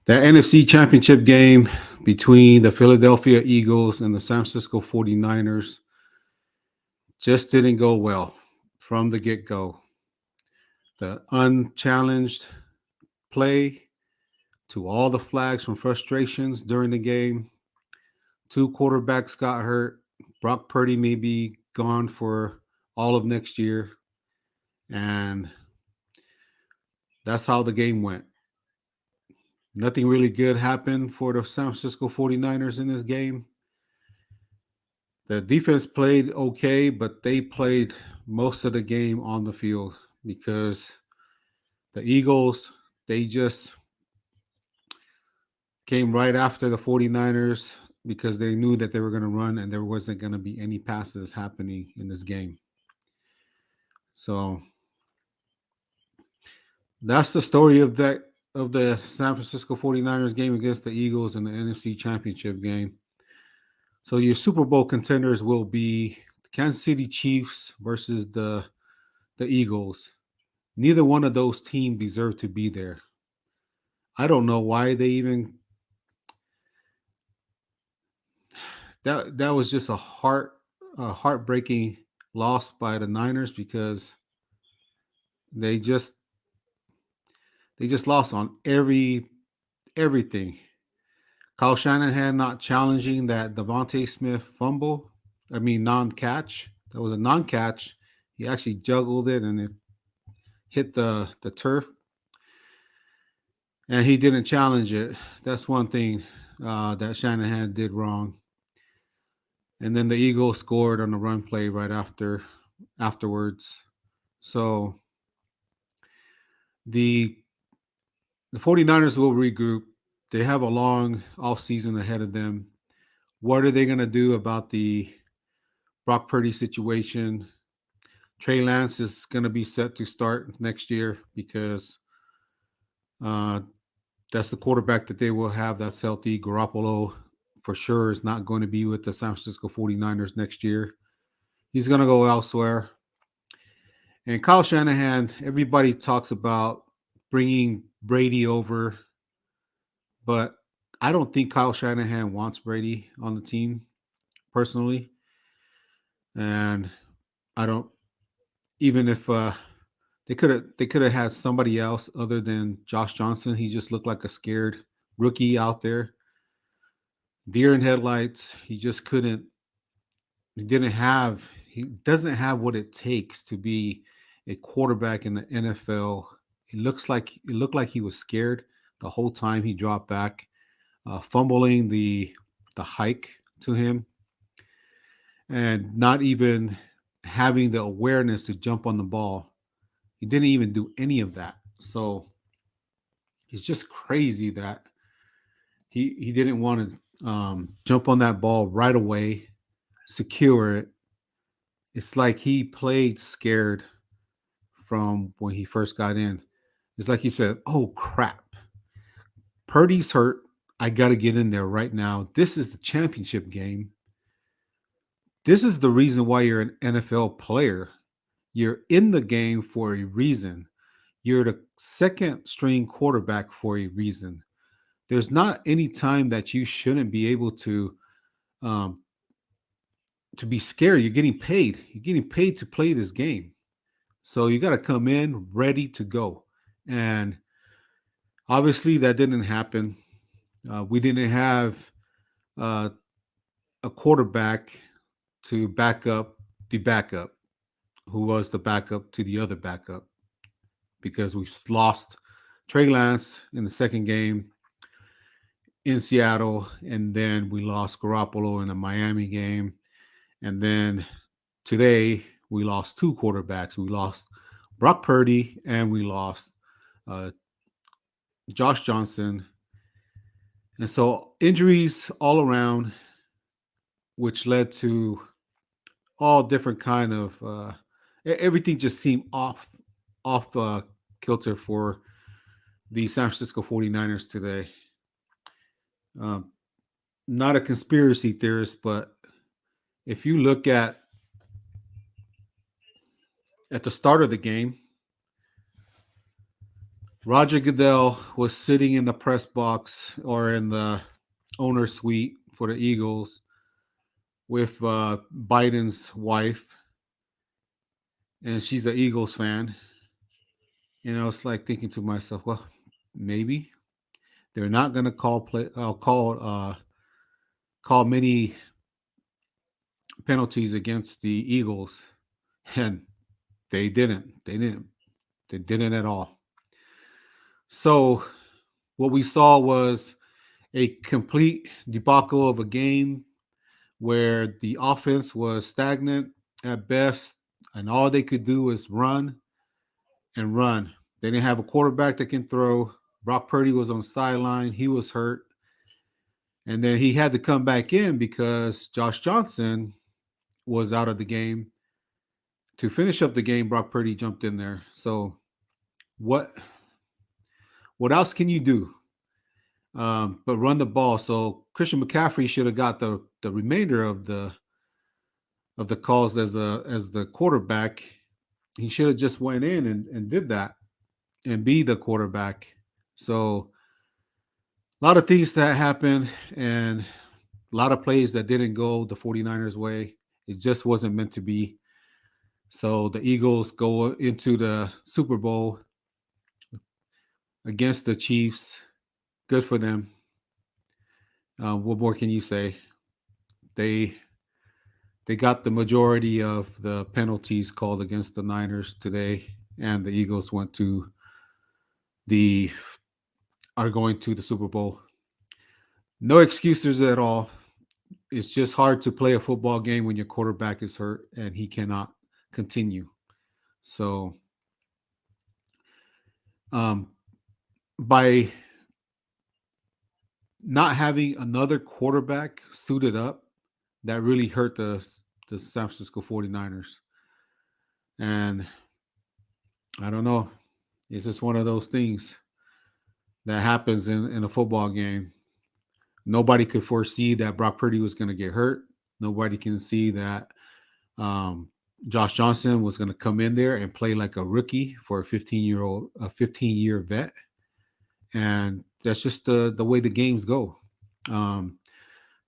The NFC Championship game between the Philadelphia Eagles and the San Francisco 49ers just didn't go well from the get go. The unchallenged play to all the flags from frustrations during the game. Two quarterbacks got hurt. Brock Purdy may be gone for all of next year. And that's how the game went. Nothing really good happened for the San Francisco 49ers in this game. The defense played okay, but they played most of the game on the field because the Eagles, they just came right after the 49ers because they knew that they were going to run and there wasn't going to be any passes happening in this game. So that's the story of the San Francisco 49ers game against the Eagles in the NFC Championship game. So your Super Bowl contenders will be the Kansas City Chiefs versus the Eagles. Neither one of those teams deserve to be there. I don't know why they even that was just a heartbreaking loss by the Niners because they just lost on everything. Kyle Shanahan not challenging that Devontae Smith fumble. I mean non-catch. That was a non-catch. He actually juggled it and it hit the turf. And he didn't challenge it. That's one thing that Shanahan did wrong. And then the Eagles scored on the run play right afterwards. So the 49ers will regroup. They have a long offseason ahead of them. What are they going to do about the Brock Purdy situation? Trey Lance is going to be set to start next year because that's the quarterback that they will have that's healthy. Garoppolo for sure is not going to be with the San Francisco 49ers next year. He's going to go elsewhere. And Kyle Shanahan, everybody talks about bringing Brady over, but I don't think Kyle Shanahan wants Brady on the team personally. And I don't, even if they could have had somebody else other than Josh Johnson. He just looked like a scared rookie out there. Deer in headlights. He just couldn't. He doesn't have what it takes to be a quarterback in the NFL. It looked like he was scared the whole time he dropped back, fumbling the hike to him, and not even having the awareness to jump on the ball. He didn't even do any of that. So it's just crazy that he didn't want to jump on that ball right away, secure it. It's like he played scared from when he first got in. It's like he said, "Oh crap, Purdy's hurt. I got to get in there right now. This is the championship game. This is the reason why you're an NFL player. You're in the game for a reason. You're the second string quarterback for a reason. There's not any time that you shouldn't be able to be scared. You're getting paid. You're getting paid to play this game. So you got to come in ready to go. And obviously that didn't happen. We didn't have a quarterback to back up the backup, who was the backup to the other backup, because we lost Trey Lance in the second game in Seattle, and then we lost Garoppolo in the Miami game. And then today we lost two quarterbacks. We lost Brock Purdy and we lost Josh Johnson. And so injuries all around, which led to all different kind of everything just seemed off kilter for the San Francisco 49ers today. Not a conspiracy theorist, but if you look at the start of the game, Roger Goodell was sitting in the press box or in the owner's suite for the Eagles with Biden's wife, and she's an Eagles fan. And I was like thinking to myself, well, maybe they're not going to call many penalties against the Eagles, and they didn't. They didn't. They didn't at all. So what we saw was a complete debacle of a game where the offense was stagnant at best, and all they could do was run and run. They didn't have a quarterback that can throw. Brock Purdy was on the sideline. He was hurt. And then he had to come back in because Josh Johnson was out of the game. To finish up the game, Brock Purdy jumped in there. So what else can you do but run the ball? So Christian McCaffrey should have got the remainder of the calls as the quarterback. He should have just went in and did that and be the quarterback. So a lot of things that happened and a lot of plays that didn't go the 49ers way. It just wasn't meant to be. So the Eagles go into the Super Bowl against the Chiefs. Good for them. What more can you say? They got the majority of the penalties called against the Niners today, and the Eagles are going to the Super Bowl. No excuses at all. It's just hard to play a football game when your quarterback is hurt and he cannot continue. So, by not having another quarterback suited up, that really hurt the San Francisco 49ers. And I don't know. It's just one of those things that happens in a football game. Nobody could foresee that Brock Purdy was going to get hurt. Nobody can see that Josh Johnson was going to come in there and play like a rookie for a 15-year vet. And that's just the way the games go.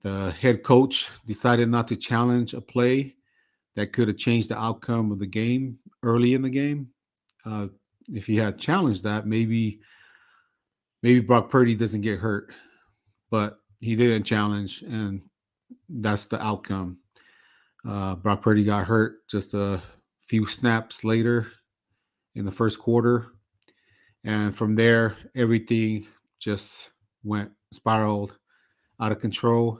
The head coach decided not to challenge a play that could have changed the outcome of the game early in the game. If he had challenged that, maybe Brock Purdy doesn't get hurt, but he didn't challenge, and that's the outcome. Brock Purdy got hurt just a few snaps later in the first quarter, and from there, everything just spiraled out of control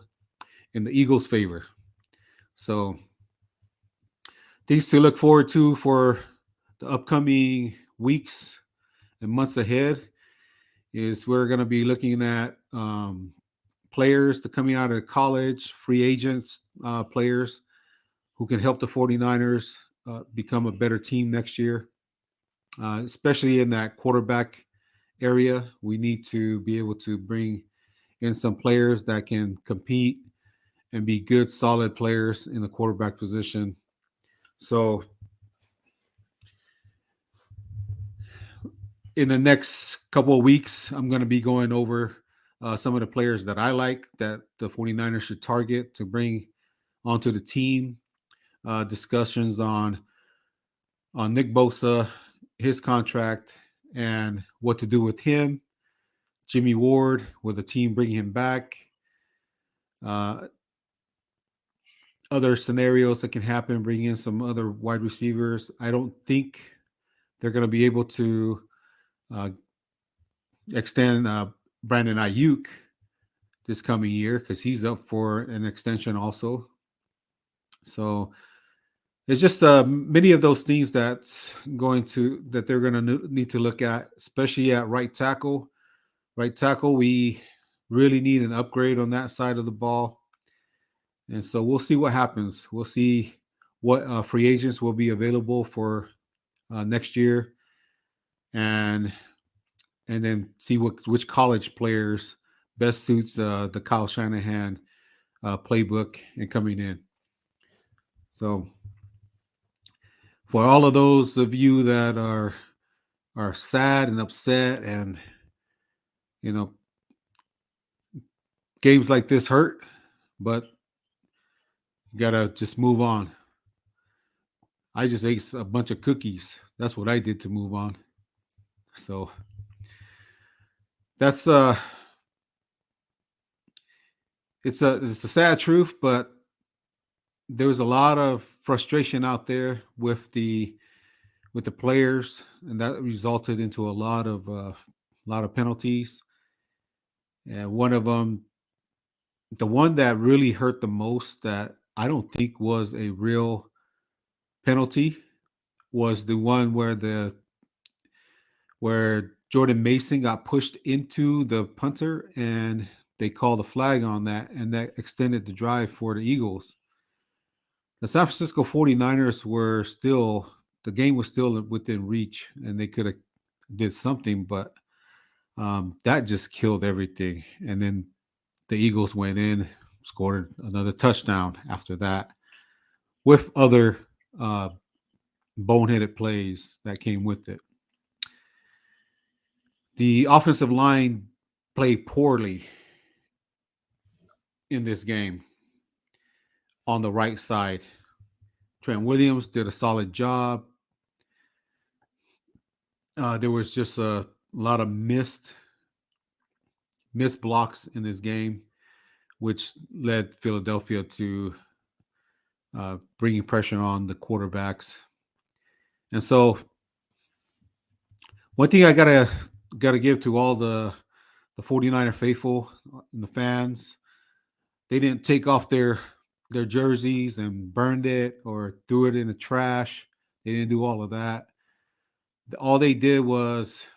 in the Eagles' favor. So things to look forward to for the upcoming weeks and months ahead is we're going to be looking at players that coming out of college, free agents, players who can help the 49ers become a better team next year, especially in that quarterback area. We need to be able to bring in some players that can compete and be good, solid players in the quarterback position. So in the next couple of weeks, I'm going to be going over some of the players that I like that the 49ers should target to bring onto the team. Discussions on Nick Bosa, his contract, and what to do with him. Jimmy Ward, will the team bring him back? Other scenarios that can happen, bring in some other wide receivers. I don't think they're going to be able to extend Brandon Ayuk this coming year because he's up for an extension also. So it's just many of those things that they're going to need to look at, especially at right tackle. Right tackle, we really need an upgrade on that side of the ball. And so we'll see what happens. We'll see what free agents will be available for next year, and then see which college players best suits the Kyle Shanahan playbook and coming in. So for all of those of you that are are sad and upset, and you know, games like this hurt, but you gotta just move on. I just ate a bunch of cookies. That's what I did to move on. So that's it's a sad truth, but there was a lot of frustration out there with the players, and that resulted into a lot of penalties. And one of them, the one that really hurt the most, that I don't think was a real penalty, was the one where Jordan Mason got pushed into the punter, and they called a flag on that, and that extended the drive for the Eagles. The San Francisco 49ers were still, the game was still within reach, and they could have did something, but that just killed everything. And then the Eagles went in, scored another touchdown after that, with other uh, boneheaded plays that came with it. The offensive line played poorly in this game on the right side. Trent Williams did a solid job. There was just a lot of missed blocks in this game, which led Philadelphia to bringing pressure on the quarterbacks. And so, one thing I gotta give to all the 49er faithful and the fans, they didn't take off their jerseys and burned it or threw it in the trash. They didn't do all of that. All they did was,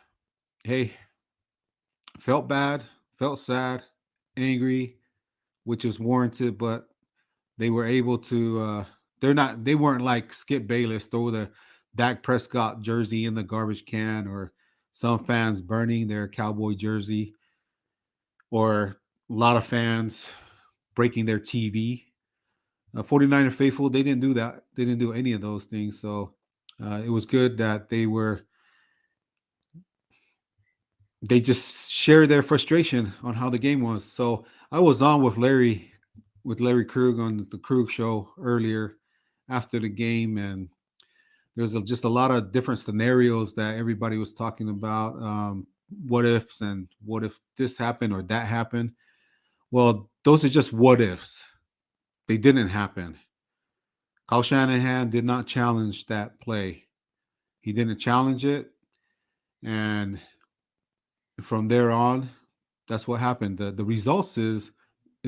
hey, felt bad, felt sad, angry, which is warranted, but they were able to. They weren't like Skip Bayless, throw the Dak Prescott jersey in the garbage can, or some fans burning their Cowboy jersey, or a lot of fans breaking their TV. 49er faithful, they didn't do that. They didn't do any of those things. So it was good that they just shared their frustration on how the game was. So I was on with Larry Krug on the Krug show earlier after the game, and there's just a lot of different scenarios that everybody was talking about. What ifs, and what if this happened or that happened? Well, those are just what ifs. They didn't happen. Kyle Shanahan did not challenge that play. He didn't challenge it. And from there on, that's what happened. The results is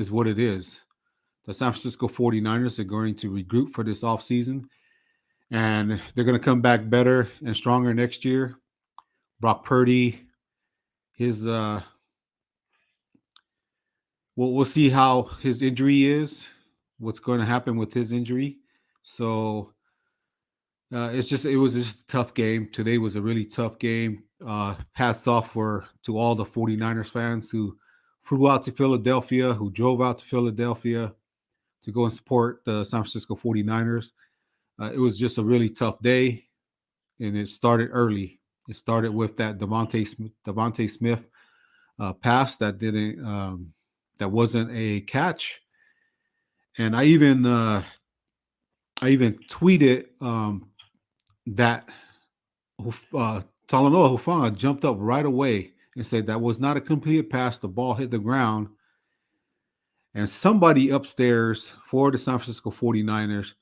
what it is. The San Francisco 49ers are going to regroup for this offseason, and they're going to come back better and stronger next year. Brock Purdy, his we'll see how his injury is, what's going to happen with his injury. So it was just a tough game. Today was a really tough game. Hats off to all the 49ers fans who flew out to Philadelphia, who drove out to Philadelphia to go and support the San Francisco 49ers. It was just a really tough day, and it started early. It started with that Devontae Smith pass that wasn't a catch, and I even tweeted that Talanoa Hufanga jumped up right away and said that was not a completed pass. The ball hit the ground. And somebody upstairs for the San Francisco 49ers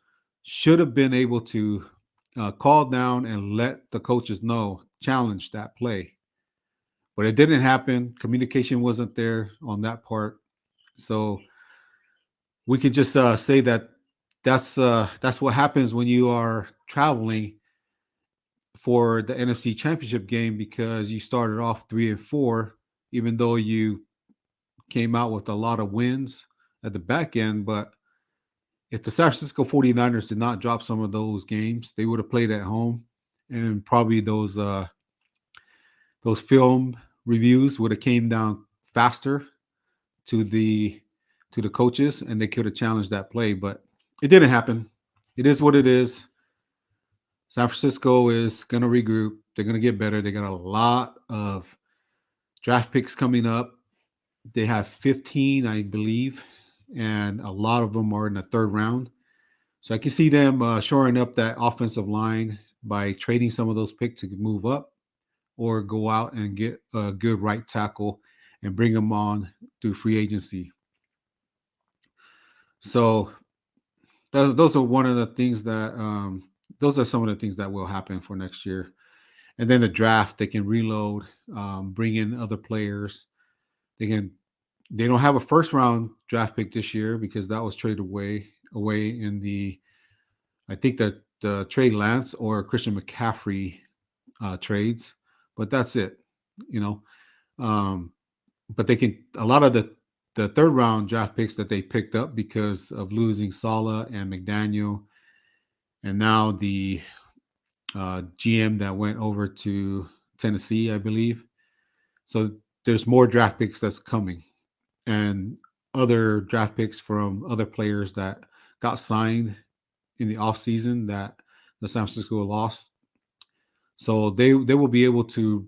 should have been able to call down and let the coaches know, challenge that play. But it didn't happen. Communication wasn't there on that part. So we could just say that that's what happens when you are traveling for the NFC Championship game, because you started off 3-4, even though you came out with a lot of wins at the back end. But if the San Francisco 49ers did not drop some of those games, they would have played at home, and probably those film reviews would have came down faster to the coaches, and they could have challenged that play. But it didn't happen. It is what it is. San Francisco is going to regroup. They're going to get better. They got a lot of draft picks coming up. They have 15, I believe, and a lot of them are in the third round. So I can see them shoring up that offensive line by trading some of those picks to move up or go out and get a good right tackle and bring them on through free agency. So those are one of the things that those are some of the things that will happen for next year. And then the draft, they can reload, bring in other players. They don't have a first round draft pick this year because that was traded away in the, I think that the Trey Lance or Christian McCaffrey trades, but that's it, you know. But they can, a lot of the third round draft picks that they picked up because of losing Sala and McDaniel, and now the GM that went over to Tennessee, I believe. So there's more draft picks that's coming, and other draft picks from other players that got signed in the offseason that the San Francisco lost. So they will be able to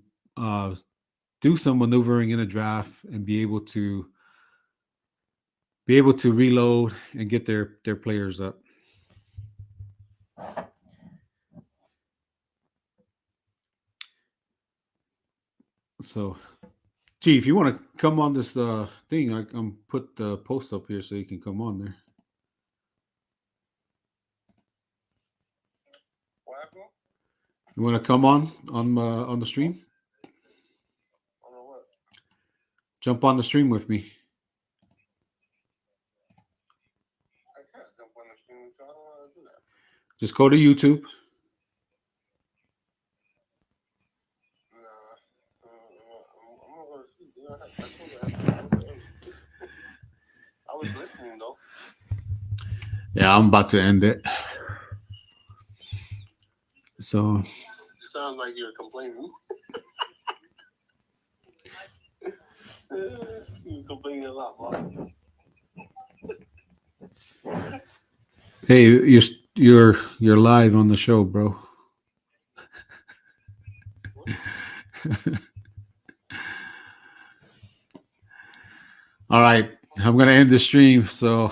do some maneuvering in a draft and be able to reload and get their players up. So, Gee, if you want to come on this thing, I can put the post up here so you can come on there. You want to come on the stream? Jump on the stream with me. Just go to YouTube. I was listening though. Yeah, I'm about to end it. So. It sounds like you're complaining. You're complaining a lot, Bob. Hey, you're live on the show, bro. All right, I'm gonna end the stream. So